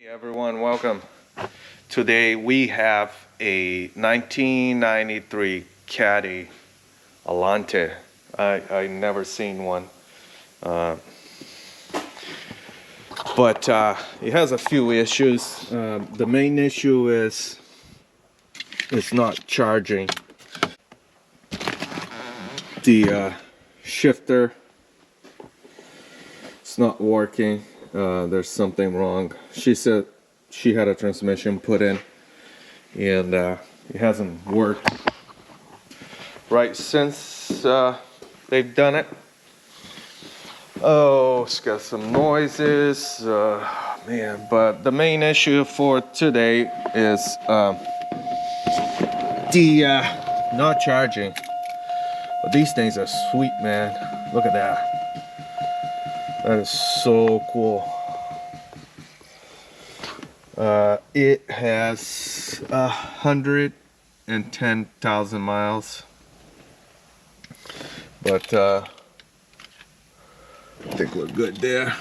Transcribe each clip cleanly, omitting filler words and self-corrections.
Hey everyone, welcome. Today we have a 1993 Caddy ALLANTE. I never seen one, but it has a few issues. The main issue is it's not charging. The shifter, it's not working. There's something wrong. She said she had a transmission put in and it hasn't worked right since they've done it. Oh, it's got some noises, man. But the main issue for today is the not charging. But these things are sweet, man. Look at that. That is so cool. It has 110,000 miles, but I think we're good there.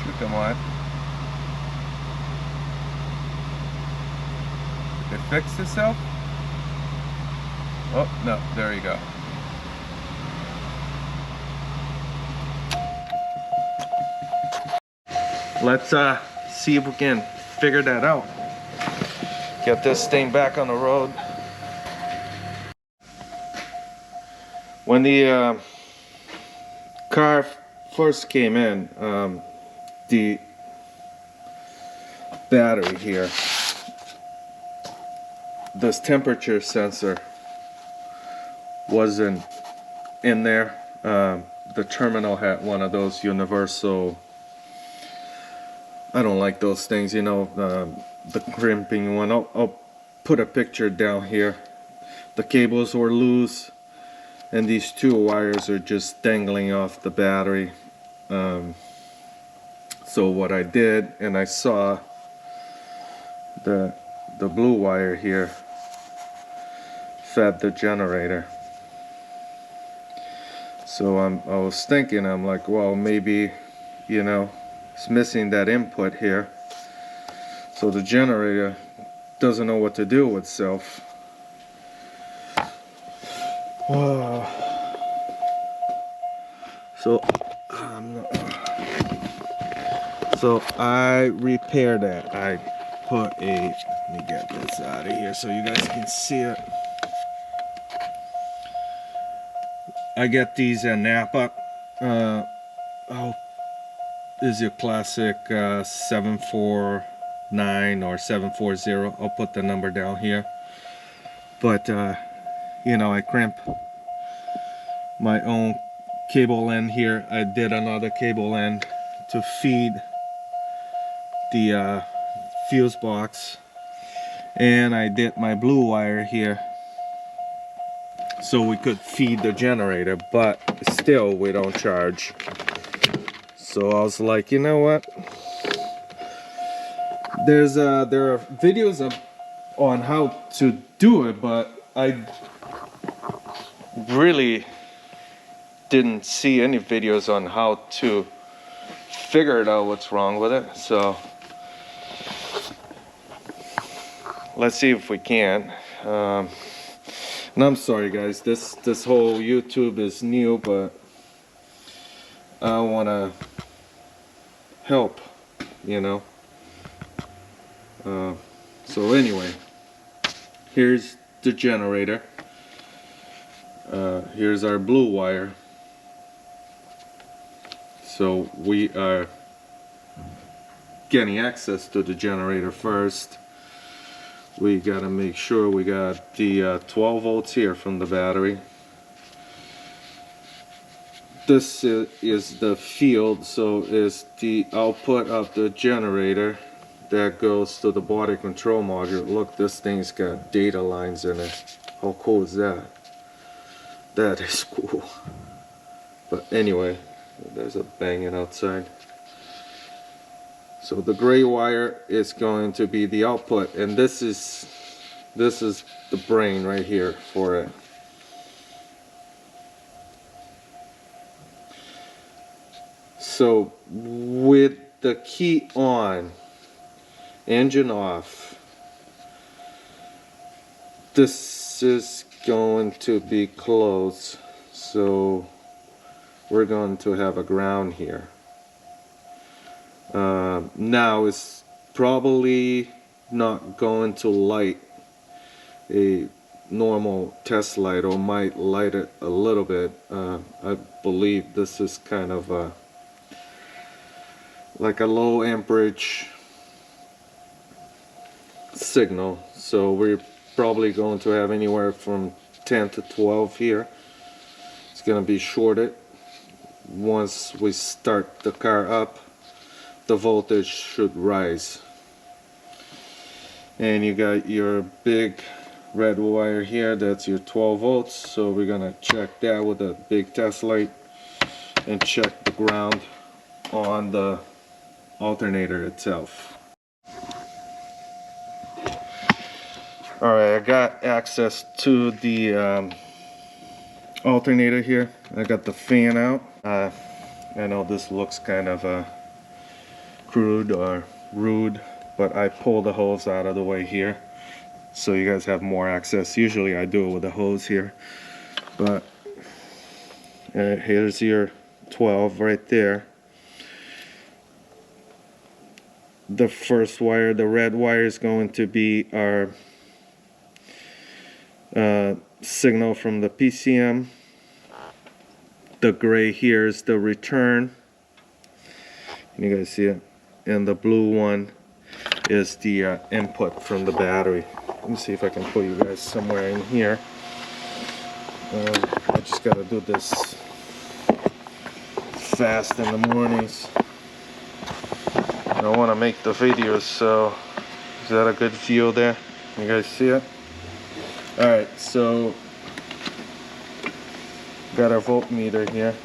Should come on. Did it fix itself? Oh, no, there you go. Let's see if we can figure that out. Get this thing back on the road. When the car first came in, the battery here, this temperature sensor wasn't in there. The terminal had one of those universal, I don't like those things, you know, the crimping one. I'll put a picture down here. The cables were loose and these two wires are just dangling off the battery. So what I did, and I saw the blue wire here fed the generator. So I was thinking, I'm like, well, maybe, you know, it's missing that input here. So the generator doesn't know what to do with itself. So I repaired that. I put a, let me get this out of here so you guys can see it. I get these at Napa. This is your classic 749 or 740. I'll put the number down here. But you know, I crimp my own cable end here. I did another cable end to feed the fuse box, and I did my blue wire here so we could feed the generator, but still we don't charge. So I was like, you know what, there are videos on how to do it, but I really didn't see any videos on how to figure it out what's wrong with it. So let's see if we can. And I'm sorry guys, this whole YouTube is new, but I want to help, you know. So anyway, here's the generator. Here's our blue wire. So we are getting access to the generator first. We gotta make sure we got the 12 volts here from the battery. This is the field, so is the output of the generator that goes to the body control module. Look, this thing's got data lines in it. How cool is that? That is cool. But anyway, there's a banging outside. So the gray wire is going to be the output, and this is This is the brain right here for it. So with the key on, engine off, this is going to be closed, so we're going to have a ground here. Now it's probably not going to light a normal test light, or might light it a little bit. I believe this is kind of like a low amperage signal, so we're probably going to have anywhere from 10 to 12 here. It's going to be shorted. Once we start the car up, the voltage should rise. And you got your big red wire here, that's your 12 volts, so we're gonna check that with a big test light and check the ground on the alternator itself. Alright, I got access to the alternator here. I got the fan out. I know this looks kind of crude or rude, but I pulled the hose out of the way here so you guys have more access. Usually I do it with a hose here, but here's your 12 right there. The first wire, the red wire, is going to be our signal from the PCM. The gray here is the return. Can you guys see it? And the blue one is the input from the battery. Let me see if I can put you guys somewhere in here. I just gotta do this fast in the mornings. I don't want to make the videos, so is that a good view there? You guys see it? Alright, so got our voltmeter here.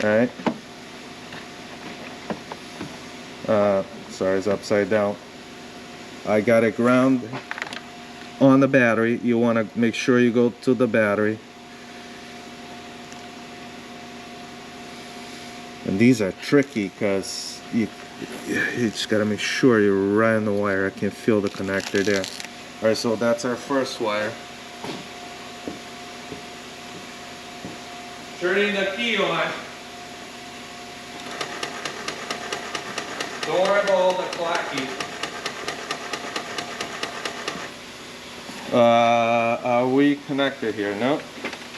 Alright. Sorry, it's upside down. I got it ground on the battery. You want to make sure you go to the battery. And these are tricky because you just got to make sure you're right on the wire. I can feel the connector there. Alright, so that's our first wire. Turning the key on. Don't worry about all the clacking. Are we connected here? No.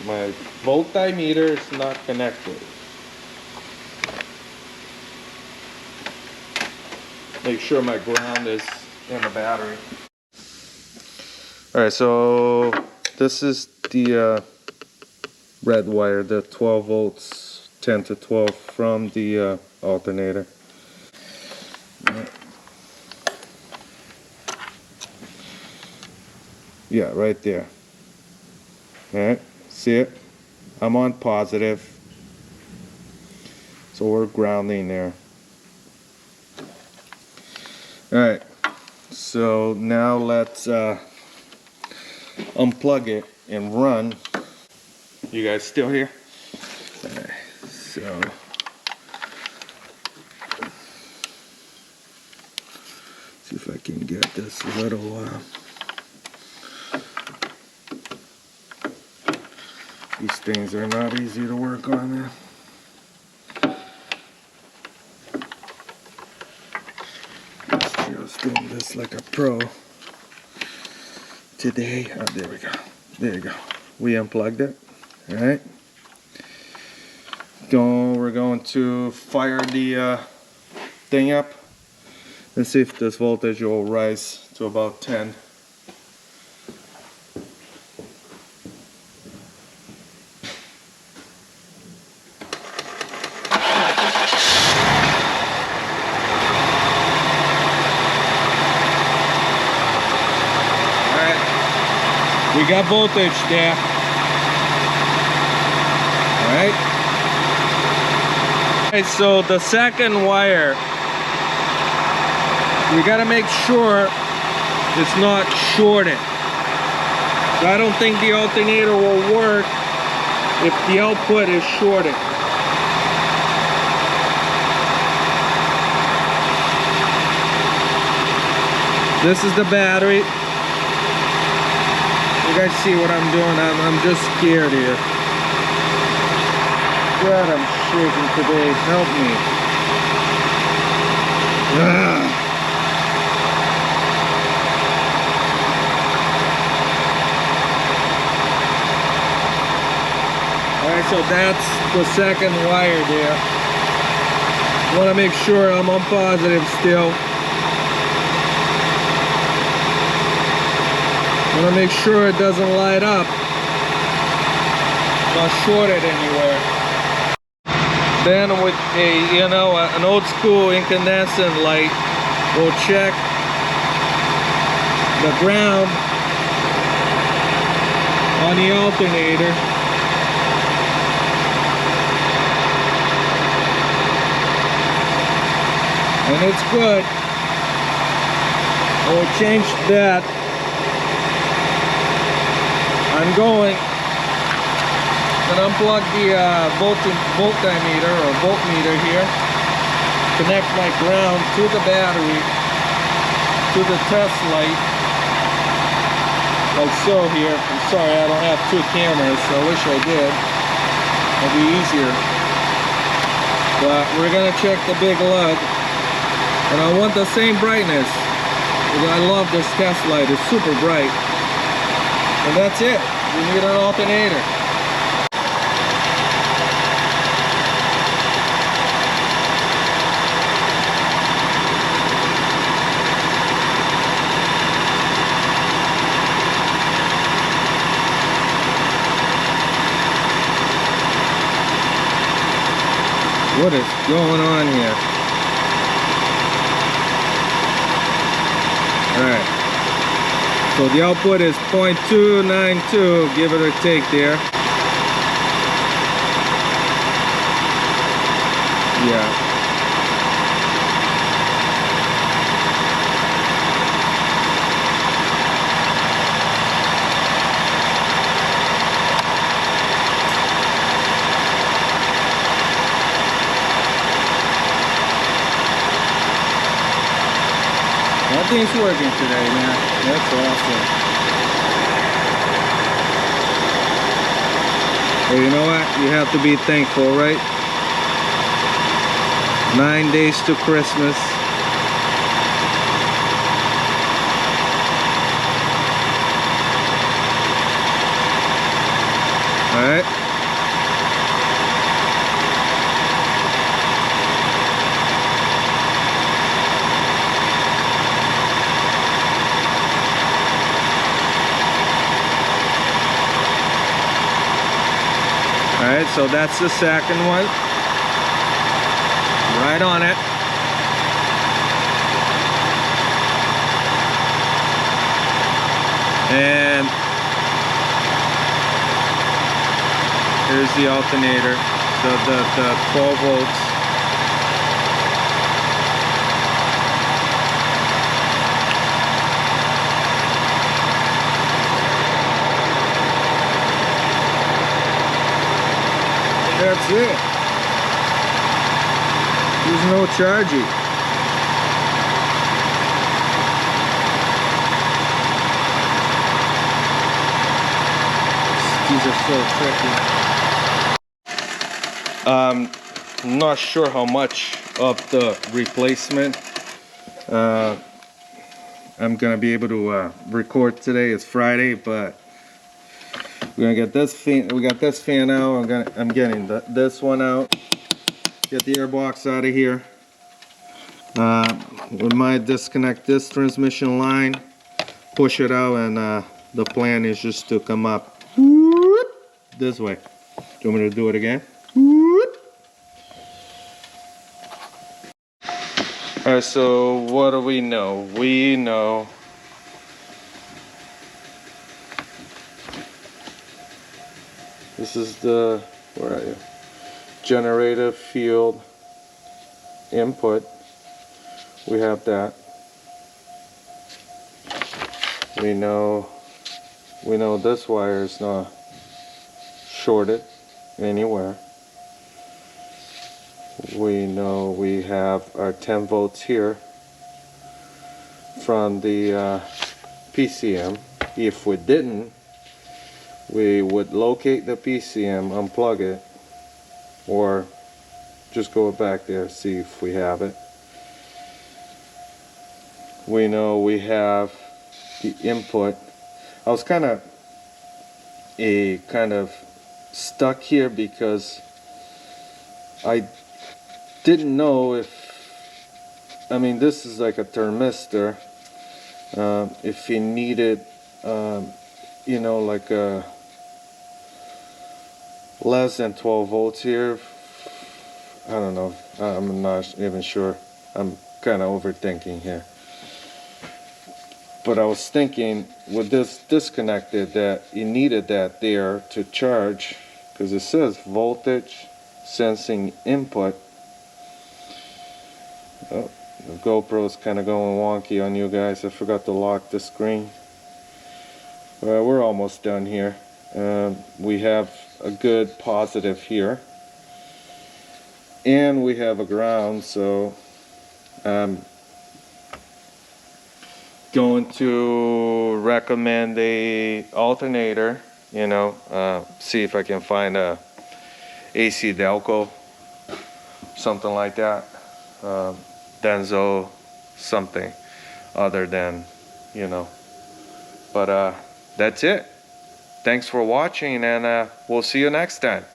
My voltmeter is not connected. Make sure my ground is in the battery. Alright, so this is the red wire, the 12 volts, 10 to 12 from the alternator. Yeah, right there. Alright, see it? I'm on positive. So we're grounding there. Alright, so now let's unplug it and run. You guys still here? Alright, so see if I can get this little these things are not easy to work on there. Just doing this like a pro today. Oh, there we go. There you go. We unplugged it. Alright. We're going to fire the thing up and see if this voltage will rise to about 10. We got voltage there. Alright. Alright, so the second wire, we gotta make sure it's not shorted. So I don't think the alternator will work if the output is shorted. This is the battery. You guys see what I'm doing? I'm just scared here. God, I'm shaking today. Help me. Alright, so that's the second wire there. Want to make sure I'm on positive still. Want to make sure it doesn't light up. Not shorted anywhere. Then with a, an old school incandescent light, we'll check the ground on the alternator. And it's good. We'll change that. I'm going and unplug the voltmeter or voltmeter here. Connect my ground to the battery, to the test light, like so here. I'm sorry I don't have two cameras, so I wish I did. It'd be easier. But we're gonna check the big lug, and I want the same brightness. I love this test light, it's super bright. And that's it. We need an alternator. What is going on here? Alright. So the output is 0.292, give it a take there. Yeah. Nothing's working today, man. That's awesome. Well, you know what? You have to be thankful, right? 9 days to Christmas. All right. Alright, so that's the second one. Right on it. And here's the alternator, the 12 volts. That's it. There's no charging. These are so tricky. I'm not sure how much of the replacement I'm gonna be able to record today. It's Friday, but we're gonna get this fan. We got this fan out. I'm getting this one out. Get the air box out of here. We might disconnect this transmission line, push it out, and the plan is just to come up this way. Do you want me to do it again? Alright, so what do we know? We know this is the, where are you? Generator field input. We have that. We know this wire is not shorted anywhere. We know we have our 10 volts here from the PCM. If we didn't, we would locate the PCM, unplug it, or just go back there, see if we have it. We know we have the input. I was kind of stuck here because I didn't know if, I mean, this is like a thermistor. If you needed, you know, like a less than 12 volts here, I don't know. I'm not even sure. I'm kind of overthinking here. But I was thinking with this disconnected that you needed that there to charge, because it says voltage sensing input. Oh, the GoPro's kind of going wonky on you guys. I forgot to lock the screen. We're almost done here. We have a good positive here, and we have a ground, so I'm going to recommend a alternator, you know, see if I can find a AC Delco, something like that, Denso, something other than, you know, but that's it. Thanks for watching, and we'll see you next time.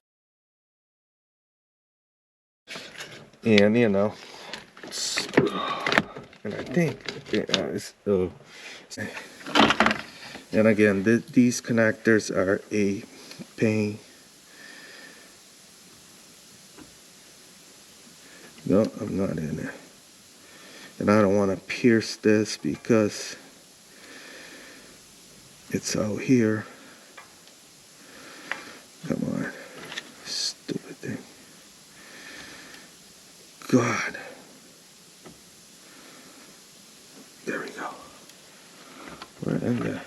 And you know, and I think and again, these connectors are a pain. No, I'm not in there, and I don't want to pierce this because it's out here. Come on, stupid thing. God. There we go. We're in there.